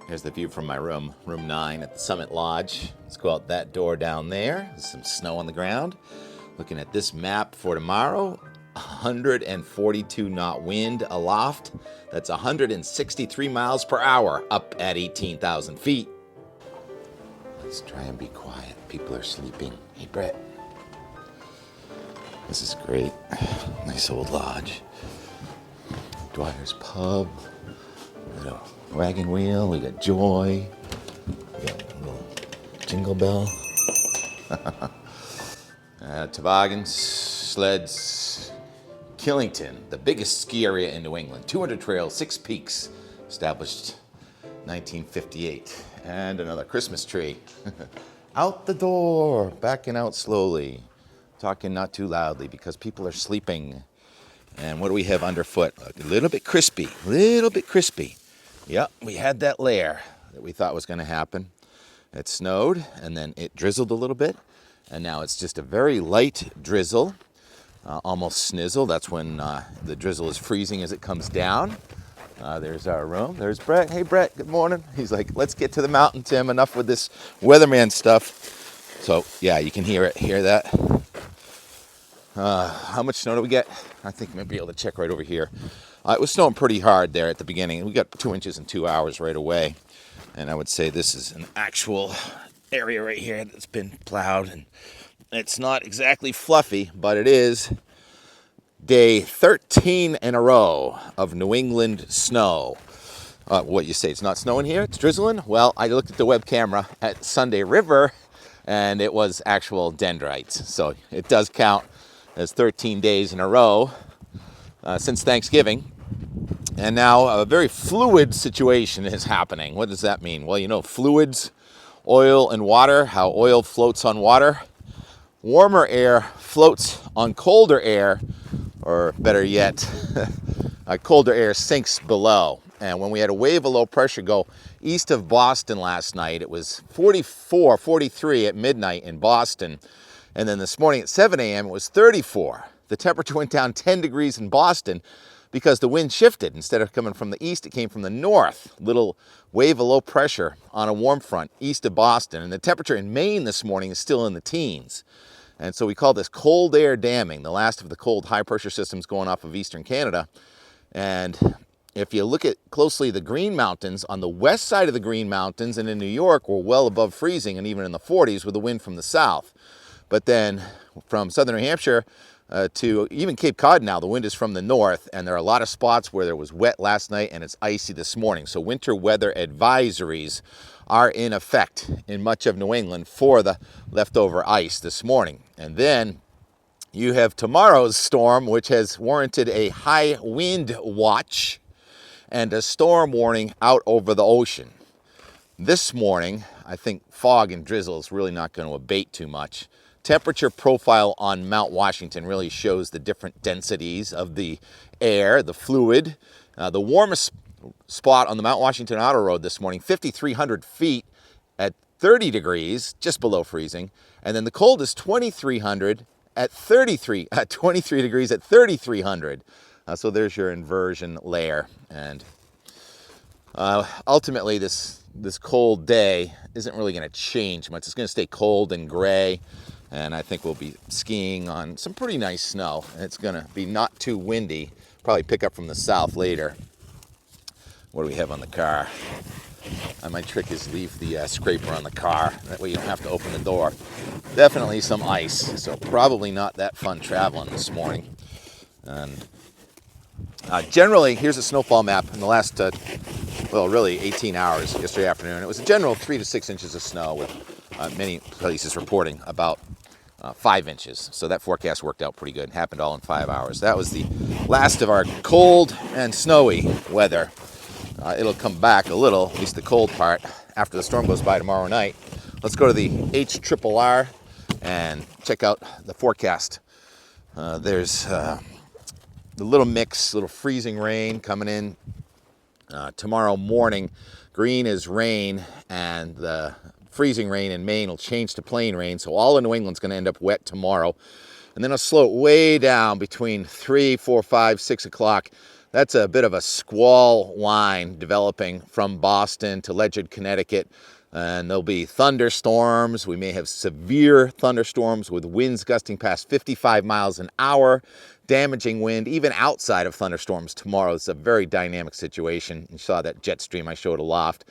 Here's the view from my room, room 9 at the Summit Lodge. Let's go out that door down there. There's some snow on the ground. Looking at this map for tomorrow, 142 knot wind aloft. That's 163 miles per hour up at 18,000 feet. Let's try and be quiet. People are sleeping. Hey, Brett. This is great. Nice old lodge. Dwyer's Pub. Little wagon wheel. We got Joy. We got a little jingle bell. Toboggans, sleds. Killington, the biggest ski area in New England. 200 trails, 6 peaks. Established 1958. And another Christmas tree. Out the door. Backing out slowly. Talking not too loudly because people are sleeping. And what do we have underfoot? A little bit crispy. Little bit crispy. Yep, we had that layer that we thought was going to happen. It snowed, and then it drizzled a little bit. And now it's just a very light drizzle. Almost snizzle. That's when the drizzle is freezing as it comes down. There's our room. There's Brett. Hey, Brett, good morning. He's like, let's get to the mountain, Tim. Enough with this weatherman stuff. So, yeah, you can hear it. Hear that? How much snow do we get? I think maybe able to check right over here. It was snowing pretty hard there at the beginning. We got 2 inches in 2 hours right away. And I would say this is an actual area right here that's been plowed. And it's not exactly fluffy, but it is day 13 in a row of New England snow. What you say, it's not snowing here? It's drizzling? Well, I looked at the web camera at Sunday River, and it was actual dendrites. So it does count as 13 days in a row since Thanksgiving. And now a very fluid situation is happening. What does that mean? Well, you know, fluids, oil and water, how oil floats on water. Warmer air floats on colder air, or better yet, colder air sinks below. And when we had a wave of low pressure go east of Boston last night, it was 44, 43 at midnight in Boston. And then this morning at 7 a.m. it was 34. The temperature went down 10 degrees in Boston because the wind shifted. Instead of coming from the east, it came from the north. Little wave of low pressure on a warm front east of Boston. And the temperature in Maine this morning is still in the teens. And so we call this cold air damming, the last of the cold high pressure systems going off of eastern Canada. And if you look at closely the Green Mountains, on the west side of the Green Mountains and in New York, we're well above freezing and even in the 40s with the wind from the south. But then from southern New Hampshire to even Cape Cod now, the wind is from the north, and there are a lot of spots where there was wet last night and it's icy this morning. So winter weather advisories are in effect in much of New England for the leftover ice this morning. And then you have tomorrow's storm, which has warranted a high wind watch and a storm warning out over the ocean. This morning, I think fog and drizzle is really not going to abate too much. Temperature profile on Mount Washington really shows the different densities of the air, the fluid. The warmest spot on the Mount Washington Outer Road this morning, 5,300 feet at 30 degrees, just below freezing. And then the coldest, 2,300 at 23 degrees at 3,300. So there's your inversion layer. And ultimately, this cold day isn't really going to change much. It's going to stay cold and gray. And I think we'll be skiing on some pretty nice snow. And it's going to be not too windy. Probably pick up from the south later. What do we have on the car? My trick is leave the scraper on the car. That way you don't have to open the door. Definitely some ice. So probably not that fun traveling this morning. And generally, here's a snowfall map in the last, really 18 hours yesterday afternoon. It was a general 3 to 6 inches of snow with many places reporting about 5 inches. So that forecast worked out pretty good. It happened all in 5 hours. That was the last of our cold and snowy weather. It'll come back a little, at least the cold part, after the storm goes by tomorrow night. Let's go to the HRRR and check out the forecast. There's the little mix, little freezing rain coming in tomorrow morning. Green is rain, and the freezing rain in Maine will change to plain rain. So all of New England's going to end up wet tomorrow. And then it'll slow it way down between 3, 4, 5, 6 o'clock. that's a bit of a squall line developing from Boston to Ledger, Connecticut. And there'll be thunderstorms. We may have severe thunderstorms with winds gusting past 55 miles an hour, damaging wind, even outside of thunderstorms tomorrow. It's a very dynamic situation. You saw that jet stream I showed aloft.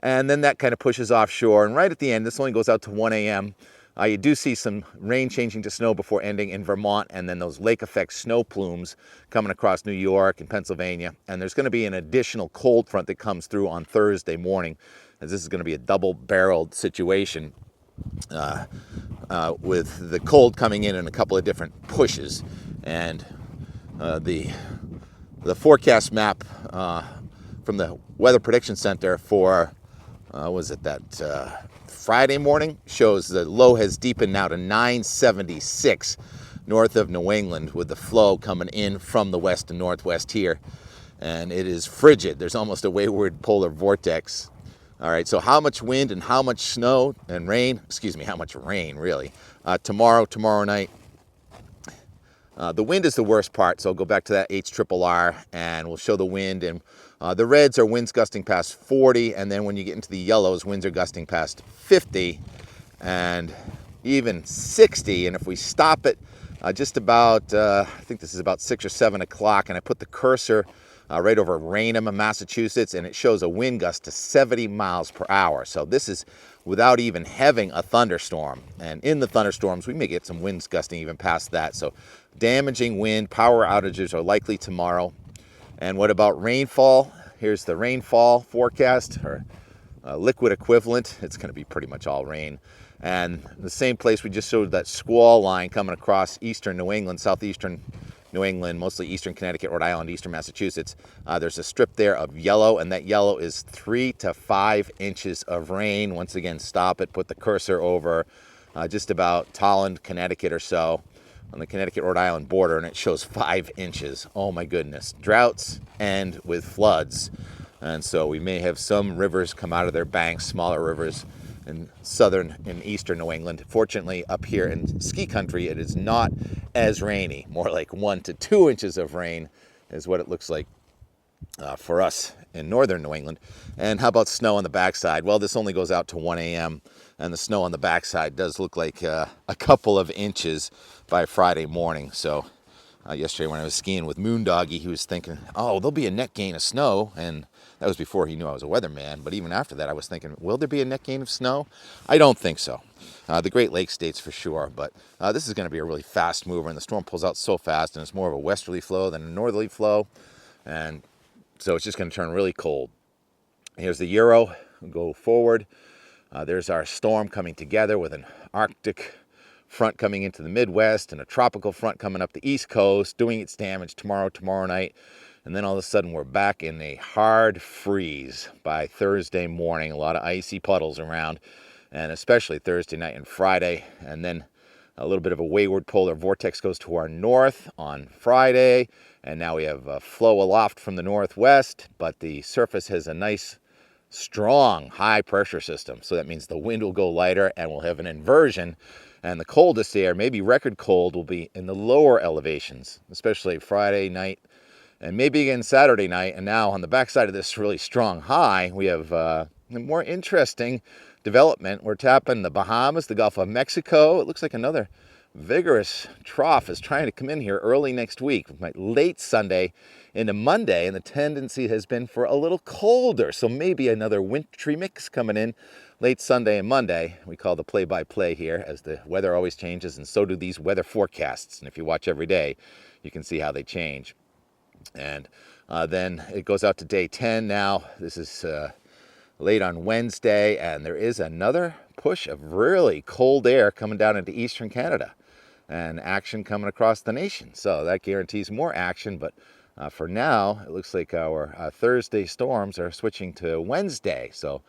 And then that kind of pushes offshore. And right at the end, this only goes out to 1 a.m., you do see some rain changing to snow before ending in Vermont, and then those lake effect snow plumes coming across New York and Pennsylvania. And there's going to be an additional cold front that comes through on Thursday morning, as this is going to be a double-barreled situation with the cold coming in a couple of different pushes. And the forecast map from the Weather Prediction Center for Friday morning shows the low has deepened now to 976 north of New England, with the flow coming in from the west and northwest here. And it is frigid. There's almost a wayward polar vortex. All right, so how much wind and how much snow and rain, how much rain really, tomorrow night. The wind is the worst part, so I'll go back to that HRRR and we'll show the wind. And the reds are winds gusting past 40, and then when you get into the yellows, winds are gusting past 50 and even 60. And if we stop it just about, I think this is about 6 or 7 o'clock, and I put the cursor right over Raynham, Massachusetts, and it shows a wind gust to 70 miles per hour. So this is without even having a thunderstorm. And in the thunderstorms, we may get some winds gusting even past that. So damaging wind, power outages are likely tomorrow. And what about rainfall? Here's the rainfall forecast, or liquid equivalent. It's going to be pretty much all rain. And the same place we just showed that squall line coming across eastern New England, southeastern New England, mostly eastern Connecticut, Rhode Island, eastern Massachusetts. There's a strip there of yellow, and that yellow is 3 to 5 inches of rain. Once again, stop it, put the cursor over just about Tolland, Connecticut or so, on the Connecticut-Rhode Island border, and it shows 5 inches. Oh my goodness. Droughts end with floods. And so we may have some rivers come out of their banks, smaller rivers in southern and eastern New England. Fortunately, up here in ski country, it is not as rainy. More like 1 to 2 inches of rain is what it looks like for us in northern New England. And how about snow on the backside? Well, this only goes out to 1 a.m., and the snow on the backside does look like a couple of inches by Friday morning. So yesterday when I was skiing with Moondoggy, he was thinking, oh, there'll be a net gain of snow. And that was before he knew I was a weatherman. But even after that, I was thinking, will there be a net gain of snow? I don't think so. The Great Lakes states for sure. But this is going to be a really fast mover. And the storm pulls out so fast, and it's more of a westerly flow than a northerly flow. And so it's just going to turn really cold. Here's the Euro. We'll go forward. There's our storm coming together with an Arctic front coming into the Midwest and a tropical front coming up the East Coast, doing its damage tomorrow night. And then all of a sudden we're back in a hard freeze by Thursday morning. A lot of icy puddles around, and especially Thursday night and Friday. And then a little bit of a wayward polar vortex goes to our north on Friday. And now we have a flow aloft from the northwest, but the surface has a nice strong high pressure system. So that means the wind will go lighter and we'll have an inversion. And the coldest air, maybe record cold, will be in the lower elevations, especially Friday night and maybe again Saturday night. And now on the backside of this really strong high, we have a more interesting development. We're tapping the Bahamas, the Gulf of Mexico. It looks like another vigorous trough is trying to come in here early next week, late Sunday into Monday, and the tendency has been for a little colder, so maybe another wintry mix coming in late Sunday and Monday. We call the play-by-play here, as the weather always changes, and so do these weather forecasts. And if you watch every day, you can see how they change. And then it goes out to day 10 now. This is late on Wednesday, and there is another push of really cold air coming down into eastern Canada and action coming across the nation. So that guarantees more action, but for now, it looks like our Thursday storms are switching to Wednesday. So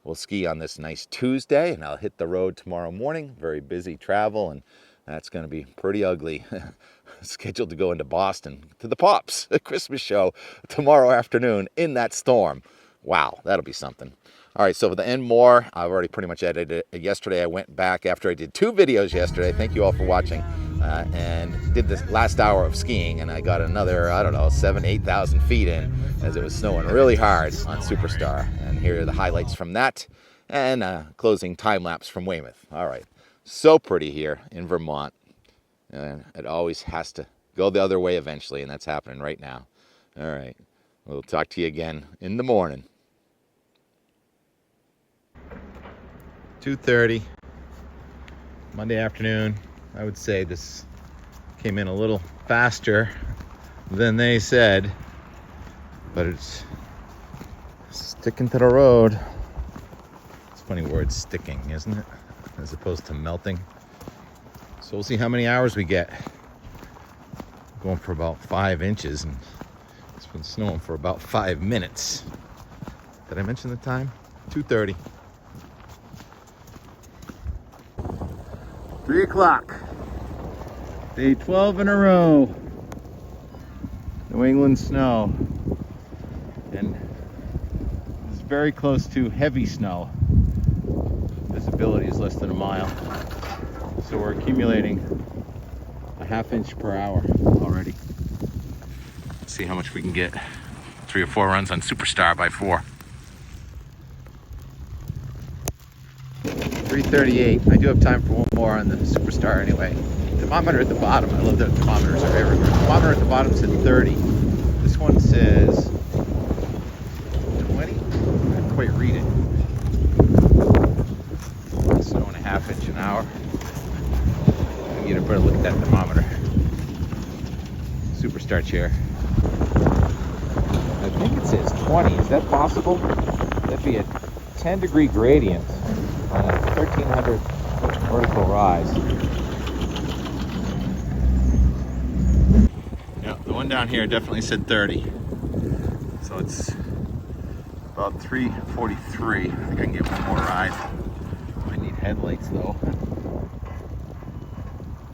we'll ski on this nice Tuesday, and I'll hit the road tomorrow morning. Very busy travel, and that's going to be pretty ugly. Scheduled to go into Boston to the Pops, a Christmas show tomorrow afternoon in that storm. Wow, that'll be something. All right, so for the end more, I've already pretty much edited it. Yesterday, I went back after I did 2 videos yesterday. Thank you all for watching. and did this last hour of skiing, and I got another, I don't know, 8,000 feet in, as it was snowing really hard on Superstar. And here are the highlights from that, and closing time lapse from Weymouth. All right, so pretty here in Vermont, and it always has to go the other way eventually, and that's happening right now. All right, we'll talk to you again in the morning. 2:30 Monday afternoon. I would say this came in a little faster than they said, but it's sticking to the road. It's a funny word, sticking, isn't it? As opposed to melting. So we'll see how many hours we get. Going for about 5 inches, and it's been snowing for about 5 minutes. Did I mention the time? 2:30. 3 o'clock. Day 12 in a row. New England snow. And it's very close to heavy snow. Visibility is less than a mile. So we're accumulating a ½ inch per hour already. Let's see how much we can get. 3 or 4 runs on Superstar by 4. 3:38. I do have time for one more on the Superstar anyway. Thermometer at the bottom. I love that thermometers are everywhere. Thermometer at the bottom said 30. This one says 20. I can't quite read it. Snow and a ½ inch an hour. I'll get a better look at that thermometer. Superstar chair. I think it says 20. Is that possible? That'd be a 10-degree gradient on a 1,300 foot vertical rise. Yeah, the one down here definitely said 30. So it's about 3:43. I think I can get one more ride. I need headlights though.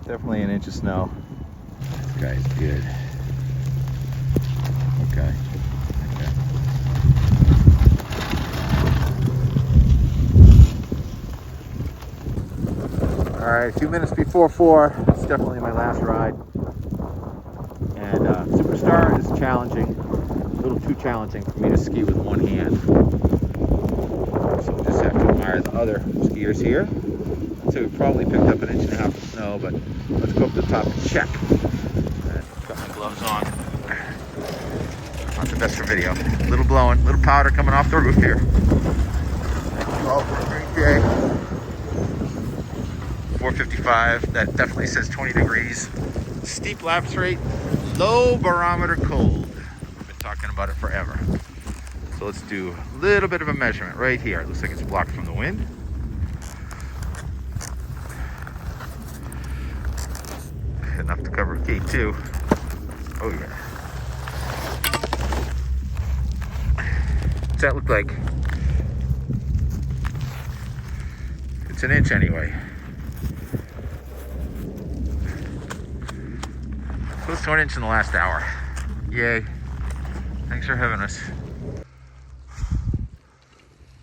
Definitely an inch of snow. This guy's good. Okay. All right, a few minutes before 4. It's definitely my last ride. And Superstar is challenging, a little too challenging for me to ski with one hand. So we'll just have to admire the other skiers here. So we've probably picked up 1.5 inches of snow, but let's go up to the top and check. Got my gloves on. Not the best for video. A little blowing, little powder coming off the roof here. Thank you all for a great day. 4:55, that definitely says 20 degrees. Steep lapse rate, low barometer cold. I've been talking about it forever. So let's do a little bit of a measurement right here. It looks like it's blocked from the wind. Enough to cover K2. Oh yeah. What's that look like? It's 1 inch anyway. Close to 1 inch in the last hour. Yay. Thanks for having us.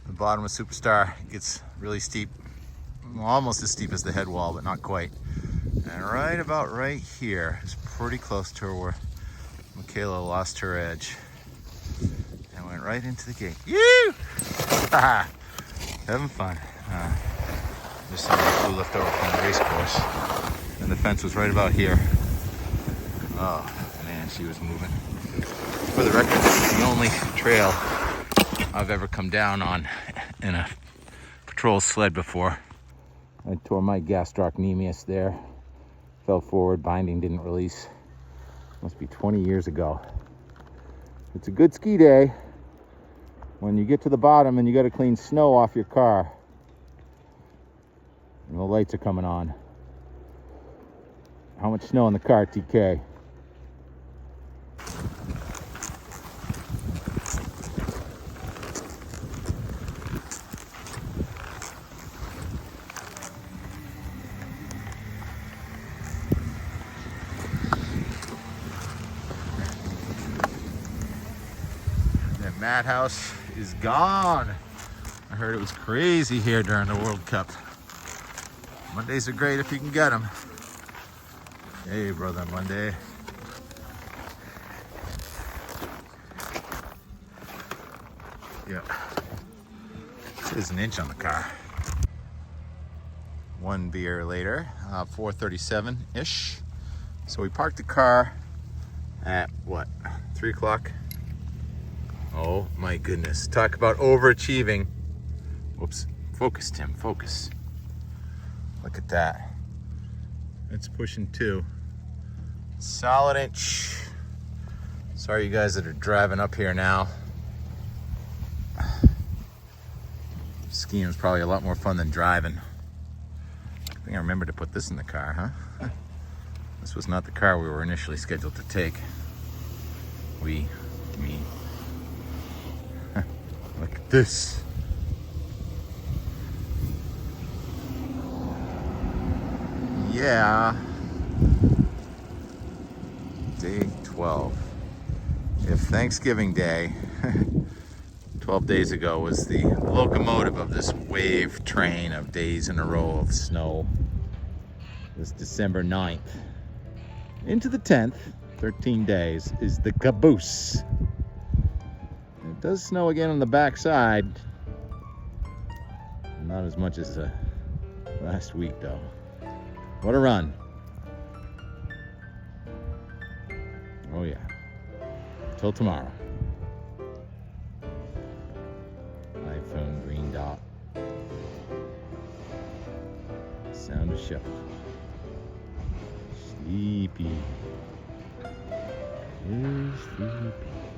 The bottom of Superstar gets really steep. Almost as steep as the head wall, but not quite. And right about right here is pretty close to where Michaela lost her edge. And went right into the gate. Yoo! Having fun. Just some flew left over from the race course. And the fence was right about here. Oh man, she was moving. For the record, this is the only trail I've ever come down on in a patrol sled before. I tore my gastrocnemius there. Fell forward, binding didn't release. Must be 20 years ago. It's a good ski day when you get to the bottom and you got to clean snow off your car. And the lights are coming on. How much snow in the car, TK? Madhouse is gone. I heard it was crazy here during the World Cup. Mondays are great if you can get them. Hey, brother Monday. Yeah. There's an inch on the car. One beer later, 4:37-ish. So we parked the car at what, 3 o'clock? Oh my goodness, talk about overachieving. Whoops, focus Tim, focus. Look at that. It's pushing 2. Solid inch. Sorry you guys that are driving up here now. Skiing is probably a lot more fun than driving. I think I remember to put this in the car, huh? This was not the car we were initially scheduled to take. Me. Look at this. Yeah. Day 12. If Thanksgiving Day 12 days ago was the locomotive of this wave train of days in a row of snow, this December 9th into the 10th, 13 days, is the caboose. It does snow again on the backside. Not as much as last week, though. What a run. Oh, yeah. Till tomorrow. iPhone green dot. Sound of shepherd. Sleepy. Very sleepy.